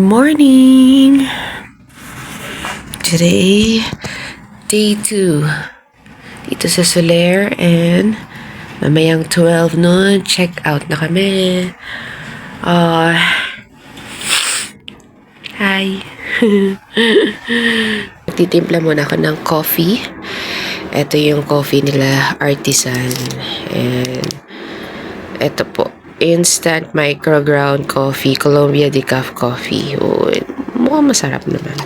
morning! Today, day 2. Dito sa Soler and mamayang 12 noon, check out na kami. Hi! Nagtitimpla muna ako ng coffee. Ito yung coffee nila, artisan. And ito po, instant micro ground coffee, Colombia decaf coffee. Oh, mukhang masarap naman.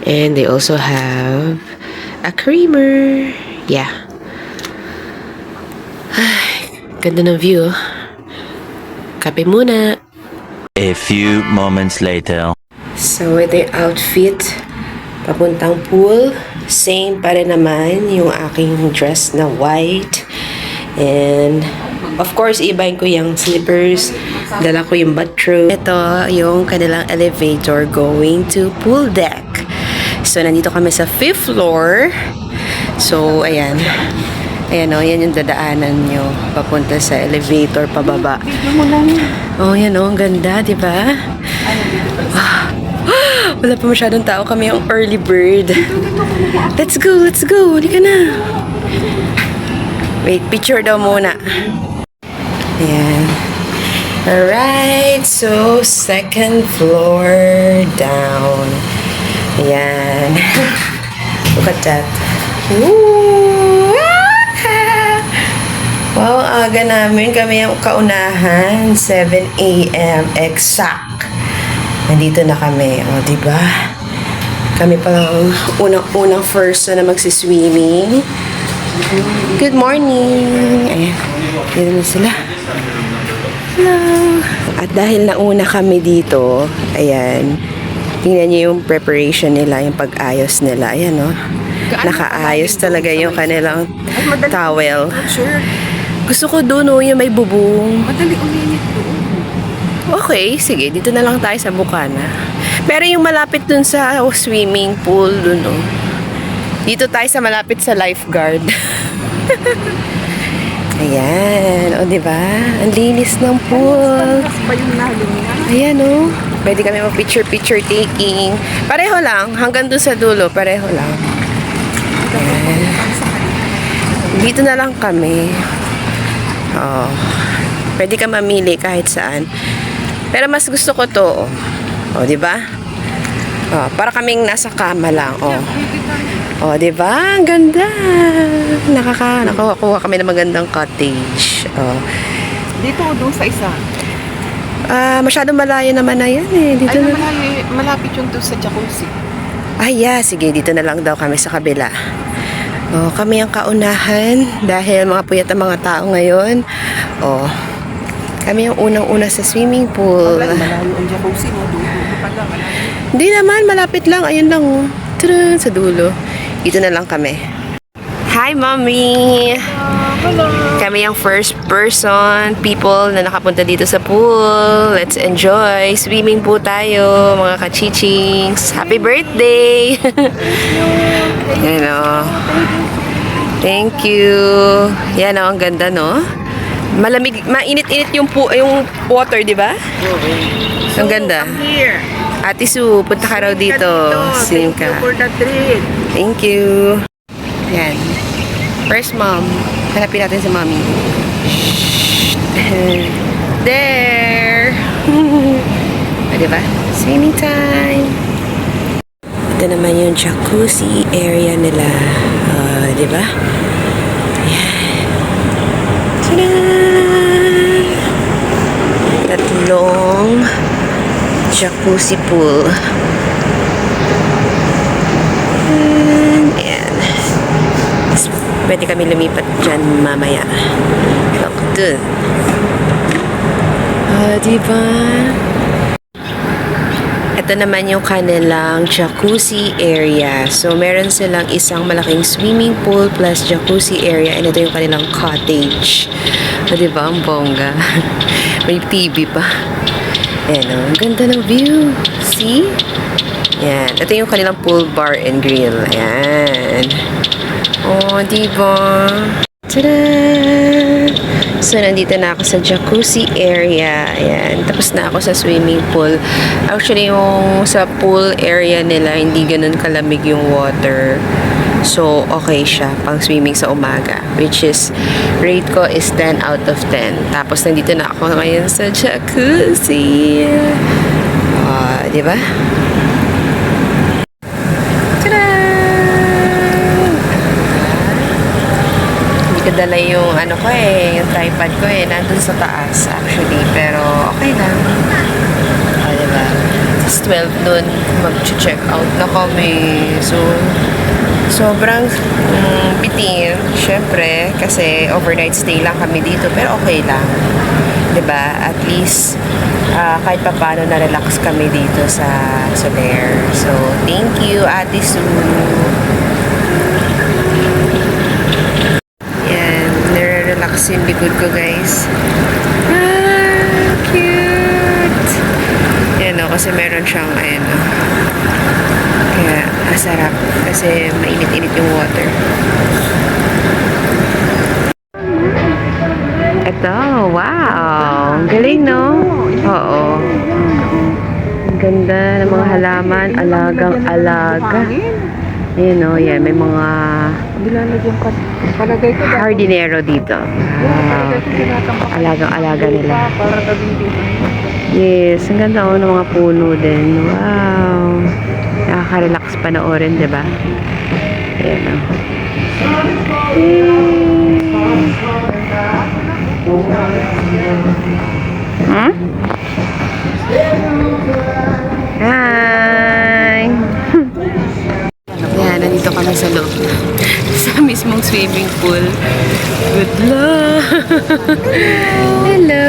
And they also have a creamer. Yeah. Ganda ng view. Kape muna. A few moments later. So, ito yung outfit. Papuntang pool. Same pa rin naman yung aking dress na white. And of course, ibahin ko yung slippers. Dala ko yung bathrobe. Ito yung kanilang elevator going to pool deck. So, nandito kami sa 5th floor. So, ayan. Ayan o, yan yung dadaanan nyo. Papunta sa elevator, pababa. Oh, yan o, ang ganda, di ba? Wala pa masyadong tao, kami yung early bird. Let's go, let's go. Hindi ka na. Wait, picture daw muna. Ayan. Alright, so second floor down. Ayan. Look at that. Woo! Wow, aga namin. Kami yung kaunahan. 7 a.m. exact. Nandito na kami. O, diba? Kami pa lang unang first na magsiswimming. Good morning! Ayan. Dito na sila. Hello! At dahil nauna kami dito, ayan, tingnan niyo yung preparation nila, yung pag-ayos nila. Ayan, no? Nakaayos talaga yung kanilang towel. Gusto ko doon, no, yung may bubong. Madali uminit doon. Okay, sige. Dito na lang tayo sa Bukana. Pero yung malapit dun sa swimming pool, dun, no? Dito tayo sa malapit sa lifeguard. Ayan. O, diba? Ang linis ng pool. Mas pa yung nalo niya. Ayan, o. Pwede kami mag-picture taking. Pareho lang. Hanggang dun sa dulo. Pareho lang. Ayan. Dito na lang kami. Oh. Pwede ka mamili kahit saan. Pero mas gusto ko to. O, diba? Oh, para kaming nasa kama lang. Oh. Oh, di ba? Ang ganda. Nakakuha kami ng magandang cottage. Oh. Dito o doon sa isa? Masyadong malayo naman na yan eh. Dito Ay, na. malapit yung doon sa jacuzzi. Ay, yeah. Sige, dito na lang daw kami sa kabila. Oh, kami ang kaunahan dahil mga puyat ang mga tao ngayon. Oh. Kami ang unang-una sa swimming pool. Malayo ang jacuzzi mo. Doon pala. Hindi naman, malapit lang. Ayun lang oh. Tadaan, sa dulo. Dito na lang kami. Hi, Mommy! Hello! Kami ang first person, people na nakapunta dito sa pool. Let's enjoy. Swimming po tayo, mga kachichings. Happy birthday! Yan o. Thank you. Yan o, ang ganda, no? Malamig, mainit-init yung water, di ba? Ang ganda. Here. Ate Sue, punta ka raw dito. Sim ka. Thank you for the treat. Thank you. Yan. First mom. Hanapin natin si mommy. There! O, diba? Swimming time! Ito naman yung jacuzzi area nila. Diba? Yan. Tadaan! Tatlong jacuzzi pool. Ayan. Pwede kami lumipat dyan mamaya. Look good. Diba? Ito naman yung kanilang jacuzzi area. So, meron silang isang malaking swimming pool plus jacuzzi area. And ito yung kanilang cottage. Diba? Ang bongga. May TV pa. Ayan o. Ang ganda ng view. See? Ayan. Ito yung kanilang pool bar and grill. Ayan. Oh, diba? Tada! So, nandito na ako sa jacuzzi area. Ayan. Tapos na ako sa swimming pool. Actually, yung sa pool area nila, hindi ganun kalamig yung water. So, okay siya pang swimming sa umaga. Which is, rate ko is 10 out of 10. Tapos, nandito na ako ngayon sa jacuzzi. Di ba? Dala yung ano ko yung tripod ko nandun sa taas actually, pero okay lang. Diba? It's 12 noon, mag-check out na kami. So, sobrang bitin, syempre, kasi overnight stay lang kami dito, pero okay lang. Diba? At least, kahit pa paano na-relax kami dito sa Soler. So, thank you, Ate Sue. Relax yung likod ko, guys. Cute! Yan o, kasi meron siyang, kaya, sarap. Kasi mainit-init yung water. Ito, wow! Galing, no? Oo. Ang ganda ng mga halaman. Alagang-alaga. Ayan o, yan. May mga hardinero dito. Wow. Alagang-alaga nila. Yes, ang ganda ng mga puno din. Wow. Nakaka-relax panoorin, diba? Ayan o. Hi! Yan, nandito kami sa loob. Sa mismong swimming pool. Good luck! Hello!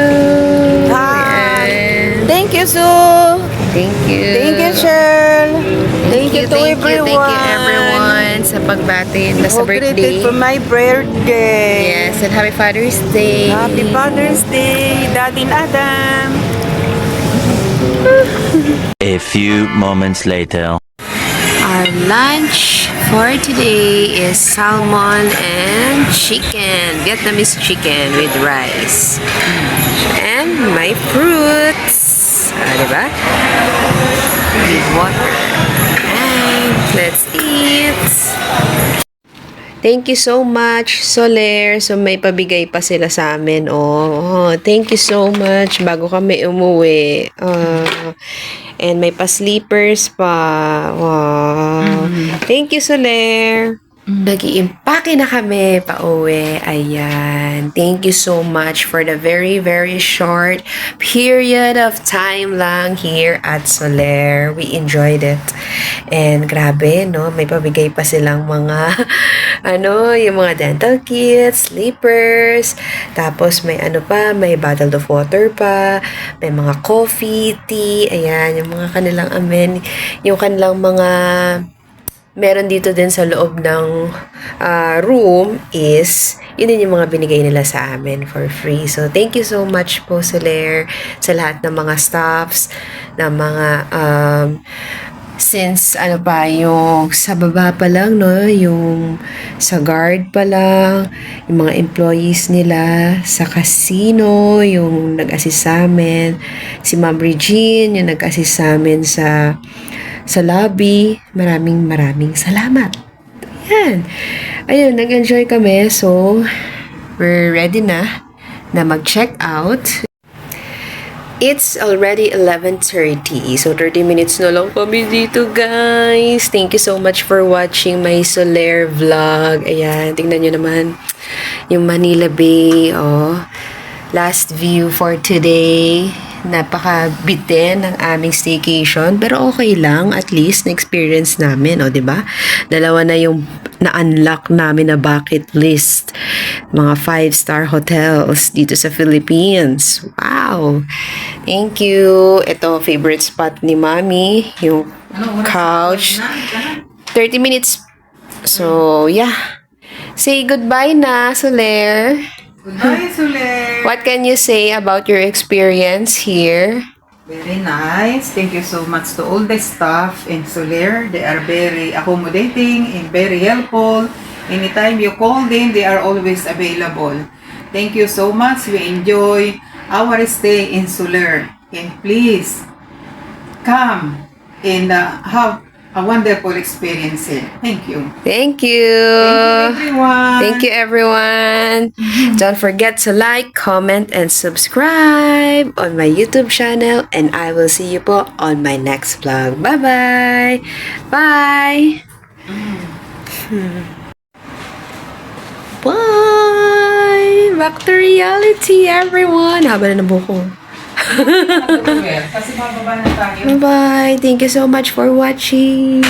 Hi! Ayan. Thank you, Sue! Thank you! Thank you, Cheryl! Thank you to everyone! Thank you everyone sa pagbati na sa birthday. For my birthday! Yes, and Happy Father's Day! Happy Father's Day, Daddy and Adam! A few moments later. Our lunch for today is salmon and chicken, Vietnamese chicken with rice. And my fruits. Diba? With water. And let's eat. Thank you so much, Soler. So, may pabigay pa sila sa amin. Thank you so much bago kami umuwi. And may pa-sleepers pa. Wow. Thank you, Soler. Nag-iimpake na kami pauwi. Ayan. Thank you so much for the very, very short period of time lang here at Soler. We enjoyed it. And grabe, no? May pabigay pa silang mga, yung mga dental kits, sleepers. Tapos may may bottle of water pa. May mga coffee, tea. Ayan, yung mga kanilang yung kanilang mga meron dito din sa loob ng room is, yun din yung mga binigay nila sa amin for free. So, thank you so much po, Soler, sa lahat ng mga staffs, ng mga, since, yung sa baba pa lang, no, yung sa guard pa lang, yung mga employees nila, sa casino, yung nag-assist sa amin, si Ma'am Regine, yung nag-assist sa amin sa lobby. Maraming salamat. Yan. Ayun, nag-enjoy kami. So, we're ready na mag-check out. It's already 11:30. So, 30 minutes na lang kami dito, guys. Thank you so much for watching my Soler vlog. Ayan, tingnan nyo naman yung Manila Bay. Last view for today. Napaka-bitin ng aming staycation, pero okay lang, at least na-experience namin, di ba? Dalawa na yung na-unlock namin na bucket list. Mga 5-star hotels dito sa Philippines. Wow! Thank you. Ito, favorite spot ni Mami, yung couch. 30 minutes. So, yeah. Say goodbye na, Soler. Goodbye, Sule! What can you say about your experience here? Very nice. Thank you so much to all the staff in Soler. They are very accommodating and very helpful. Anytime you call them, they are always available. Thank you so much. We enjoy our stay in Soler. And please, come and have a wonderful experience here. Thank you. Thank you. Thank you, everyone. Thank you, everyone. Don't forget to like, comment, and subscribe on my YouTube channel. And I will see you po on my next vlog. Bye-bye. Bye. Bye. Back to reality, everyone. Haba na ng buko. Kasi bababa na tayo. Bye-bye. Thank you so much for watching.